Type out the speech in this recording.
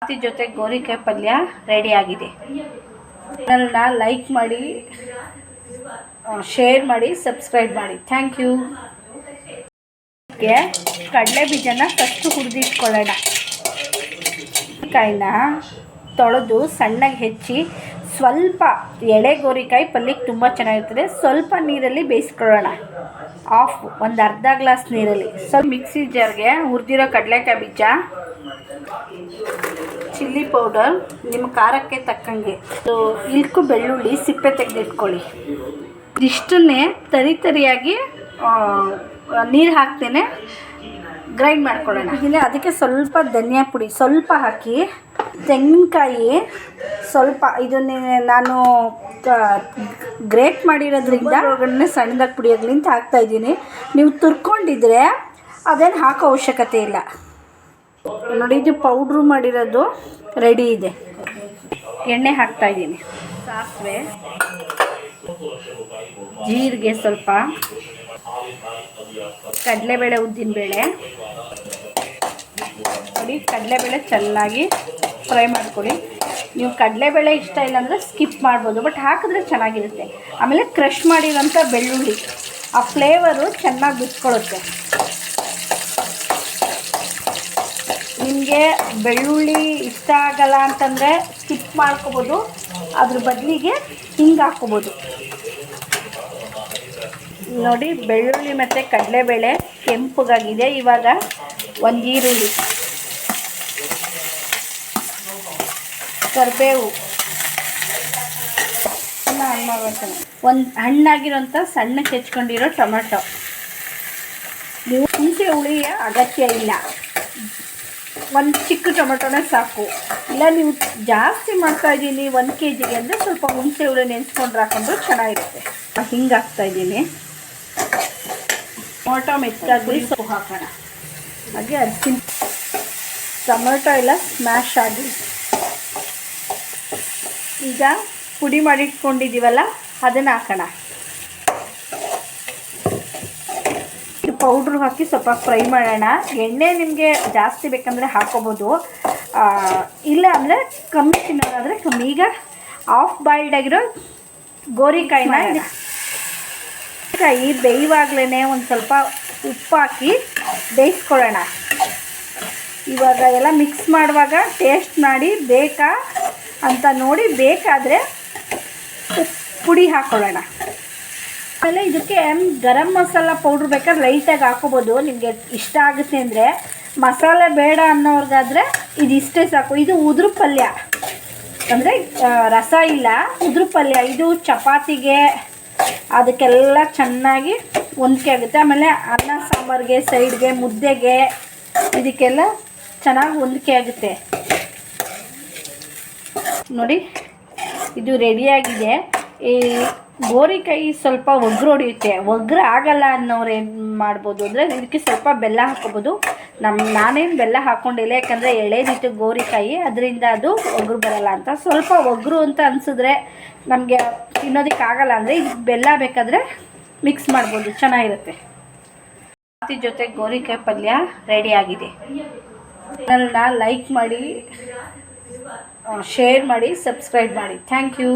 ಚಪಾತಿ ಜೊತೆ ಗೋರಿಕಾಯಿ ಪಲ್ಯ ರೆಡಿ ಆಗಿದೆ. ಚಾನಲ್ನ ಲೈಕ್ ಮಾಡಿ, ಶೇರ್ ಮಾಡಿ, ಸಬ್ಸ್ಕ್ರೈಬ್ ಮಾಡಿ. Thank you. ಕಡಲೆ ಬೀಜನ ಫಸ್ಟ್ ಹುರಿದಿಟ್ಕೊಳ್ಳೋಣ. ಕಾಯಿನ ತೊಳೆದು ಸಣ್ಣಗೆ ಹೆಚ್ಚಿ ಸ್ವಲ್ಪ ಎಳೆ ಗೋರಿಕಾಯಿ ಪಲ್ಯಕ್ಕೆ ತುಂಬ ಚೆನ್ನಾಗಿರ್ತದೆ. ಸ್ವಲ್ಪ ನೀರಲ್ಲಿ ಬೇಯಿಸ್ಕೊಳ್ಳೋಣ. ಒಂದು ಅರ್ಧ ಗ್ಲಾಸ್ ನೀರಲ್ಲಿ ಸ್ವಲ್ಪ ಮಿಕ್ಸಿ ಜಾರ್ಗೆ ಹುರಿದಿರೋ ಕಡಲೆಕಾಯಿ ಬೀಜ, ಚಿಲ್ಲಿ ಪೌಡರ್ ನಿಮ್ಮ ಖಾರಕ್ಕೆ ತಕ್ಕಂಗೆ, ಇಲ್ಕು ಬೆಳ್ಳುಳ್ಳಿ ಸಿಪ್ಪೆ ತೆಗೆದಿಟ್ಕೊಳ್ಳಿ. ಇಷ್ಟನ್ನೇ ತರಿಯಾಗಿ ನೀರು ಹಾಕ್ತೇನೆ ಗ್ರೈಂಡ್ ಮಾಡ್ಕೊಳ್ಳೋಣ. ಅದಕ್ಕೆ ಸ್ವಲ್ಪ ಧನಿಯಾ ಪುಡಿ ಸ್ವಲ್ಪ ಹಾಕಿ, ತೆಂಗಿನಕಾಯಿ ಸ್ವಲ್ಪ ಇದನ್ನೇ ನಾನು ಗ್ರೇಟ್ ಮಾಡಿರೋದ್ರಿಂದ ಒಳಗಡೆ ಸಣ್ಣದಾಗಿ ಪುಡಿಯಾಗ್ಲಿಂತ ಹಾಕ್ತಾಯಿದ್ದೀನಿ. ನೀವು ತುರ್ಕೊಂಡಿದ್ರೆ ಅದೇನು ಹಾಕೋ ಅವಶ್ಯಕತೆ ಇಲ್ಲ. ನೋಡಿ, ಇದು ಪೌಡ್ರು ಮಾಡಿರೋದು ರೆಡಿ ಇದೆ. ಎಣ್ಣೆ ಹಾಕ್ತಾಯಿದ್ದೀನಿ. ಸಾಸಿವೆ, ಜೀರಿಗೆ, ಸ್ವಲ್ಪ ಕಡಲೆಬೇಳೆ, ಉದ್ದಿನಬೇಳೆ. ನೋಡಿ, ಕಡಲೆಬೇಳೆ ಚೆನ್ನಾಗಿ ಫ್ರೈ ಮಾಡ್ಕೊಳ್ಳಿ. ನೀವು ಕಡಲೆಬೇಳೆ ಇಷ್ಟ ಇಲ್ಲ ಅಂದರೆ ಸ್ಕಿಪ್ ಮಾಡ್ಬೋದು, ಬಟ್ ಹಾಕಿದ್ರೆ ಚೆನ್ನಾಗಿರುತ್ತೆ. ಆಮೇಲೆ ಕ್ರಷ್ ಮಾಡಿರೋಂಥ ಬೆಳ್ಳುಳ್ಳಿ, ಆ ಫ್ಲೇವರು ಚೆನ್ನಾಗಿ ಬಿಟ್ಕೊಳ್ಳುತ್ತೆ. ನಿಮಗೆ ಬೆಳ್ಳುಳ್ಳಿ ಇಷ್ಟ ಆಗಲ್ಲ ಅಂತಂದರೆ ಸ್ಕಿಪ್ ಮಾಡ್ಕೋಬೋದು. ಅದ್ರ ಬದಲಿಗೆ ಹಿಂಗೆ ಹಾಕ್ಕೋಬೋದು. ನೋಡಿ, ಬೆಳ್ಳುಳ್ಳಿ ಮತ್ತು ಕಡಲೆಬೇಳೆ ಕೆಂಪಗಾಗಿದೆ. ಇವಾಗ ಒಂದು ಈರುಳ್ಳಿ, ಕರಿಬೇವು, ಒಂದು ಹಣ್ಣಾಗಿರೋಂಥ ಸಣ್ಣಕ್ಕೆ ಹೆಚ್ಕೊಂಡಿರೋ ಟೊಮೆಟೊ. ನೀವು ಹುಣಸೆ ಹುಳಿಯ ಅಗತ್ಯ ಇಲ್ಲ, ಒಂದು ಚಿಕ್ಕ ಟೊಮೆಟೊನೇ ಸಾಕು. ಇಲ್ಲ ನೀವು ಜಾಸ್ತಿ ಮಾಡ್ತಾಯಿದ್ದೀನಿ 1 kg ಅಂದರೆ ಸ್ವಲ್ಪ ಹುಣಸೆ ಹುಳಿ ನೆನೆಸ್ಕೊಂಡ್ರೆ ಹಾಕೊಂಡ್ರು ಚೆನ್ನಾಗಿರುತ್ತೆ. ಹಿಂಗೆ ಹಾಕ್ತಾಯಿದ್ದೀನಿ. ಟೊಮೆಟೊ ಮೆತ್ತಗಾಗಿ ಸೊಪ್ಪು ಹಾಕೋಣ. ಹಾಗೆ ಅರ್ಶಿನ, ಟೊಮೆಟೊ ಎಲ್ಲ ಸ್ಮ್ಯಾಶ್ ಆಗಿ. ಈಗ ಪುಡಿ ಮಾಡಿಟ್ಕೊಂಡಿದ್ದೀವಲ್ಲ ಅದನ್ನು ಹಾಕೋಣ. ಪೌಡ್ರು ಹಾಕಿ ಸ್ವಲ್ಪ ಫ್ರೈ ಮಾಡೋಣ. ಎಣ್ಣೆ ನಿಮಗೆ ಜಾಸ್ತಿ ಬೇಕಂದರೆ ಹಾಕೋಬೋದು, ಇಲ್ಲ ಅಂದರೆ ಕಮ್ಮಿ ತಿನ್ನೋದಾದರೆ ಕಮ್ಮಿ. ಈಗ ಹಾಫ್ ಬಾಯ್ಲ್ಡ್ ಆಗಿರೋ ಗೋರಿಕಾಯಿನ ಕಾಯಿ ಬೇಯುವಾಗಲೇ ಒಂದು ಸ್ವಲ್ಪ ಉಪ್ಪು ಹಾಕಿ ಬೇಯಿಸ್ಕೊಳ್ಳೋಣ. ಇವಾಗ ಎಲ್ಲ ಮಿಕ್ಸ್ ಮಾಡುವಾಗ ಟೇಸ್ಟ್ ಮಾಡಿ ಬೇಕಾ ಅಂತ ನೋಡಿ, ಬೇಕಾದರೆ ಪುಡಿ ಹಾಕ್ಕೊಳ್ಳೋಣ. ಆಮೇಲೆ ಇದಕ್ಕೆ ಗರಂ ಮಸಾಲ ಪೌಡ್ರ್ ಬೇಕಾದ್ರೆ ಲೈಟಾಗಿ ಹಾಕೋಬೋದು, ನಿಮಗೆ ಇಷ್ಟ ಆಗುತ್ತೆ ಅಂದರೆ. ಮಸಾಲೆ ಬೇಡ ಅನ್ನೋರ್ಗಾದರೆ ಇದಿಷ್ಟೇ ಸಾಕು. ಇದು ಉದುರು ಪಲ್ಯ ಅಂದರೆ ರಸ ಇಲ್ಲ, ಉದುರು ಪಲ್ಯ. ಇದು ಚಪಾತಿಗೆ ಅದಕ್ಕೆಲ್ಲ ಚೆನ್ನಾಗಿ ಹೊಂದಿಕೆ ಆಗುತ್ತೆ. ಆಮೇಲೆ ಅನ್ನ ಸಾಂಬಾರಿಗೆ, ಸೈಡ್ಗೆ, ಮುದ್ದೆಗೆ ಇದಕ್ಕೆಲ್ಲ ಚೆನ್ನಾಗಿ ಹೊಂದಿಕೆ ಆಗುತ್ತೆ. ನೋಡಿ, ಇದು ರೆಡಿಯಾಗಿದೆ. ಈ ಗೋರಿಕಾಯಿ ಸ್ವಲ್ಪ ಒಗ್ರು ಹೊಡೆಯುತ್ತೆ. ಒಗ್ರು ಆಗಲ್ಲ ಅನ್ನೋರು ಏನು ಮಾಡ್ಬೋದು ಅಂದರೆ ಇದಕ್ಕೆ ಸ್ವಲ್ಪ ಬೆಲ್ಲ ಹಾಕ್ಕೋಬೋದು. ನಾನೇನು ಬೆಲ್ಲ ಹಾಕ್ಕೊಂಡಿಲ್ಲ, ಯಾಕಂದರೆ ಎಳೆದಿತ್ತು ಗೋರಿಕಾಯಿ, ಅದರಿಂದ ಅದು ಒಗ್ರು ಬರಲ್ಲ ಅಂತ. ಸ್ವಲ್ಪ ಒಗ್ರು ಅಂತ ಅನಿಸಿದ್ರೆ ನಮಗೆ ತಿನ್ನೋದಕ್ಕೆ ಆಗಲ್ಲ ಅಂದರೆ ಇದಕ್ಕೆ ಬೆಲ್ಲ ಬೇಕಾದರೆ ಮಿಕ್ಸ್ ಮಾಡ್ಬೋದು, ಚೆನ್ನಾಗಿರುತ್ತೆ. ಚಪಾತಿ ಜೊತೆ ಗೋರಿಕಾಯಿ ಪಲ್ಯ ರೆಡಿ ಆಗಿದೆ. ಚಾನಲ್ನ ಲೈಕ್ ಮಾಡಿ, ಶೇರ್ ಮಾಡಿ, ಸಬ್ಸ್ಕ್ರೈಬ್ ಮಾಡಿ. Thank you.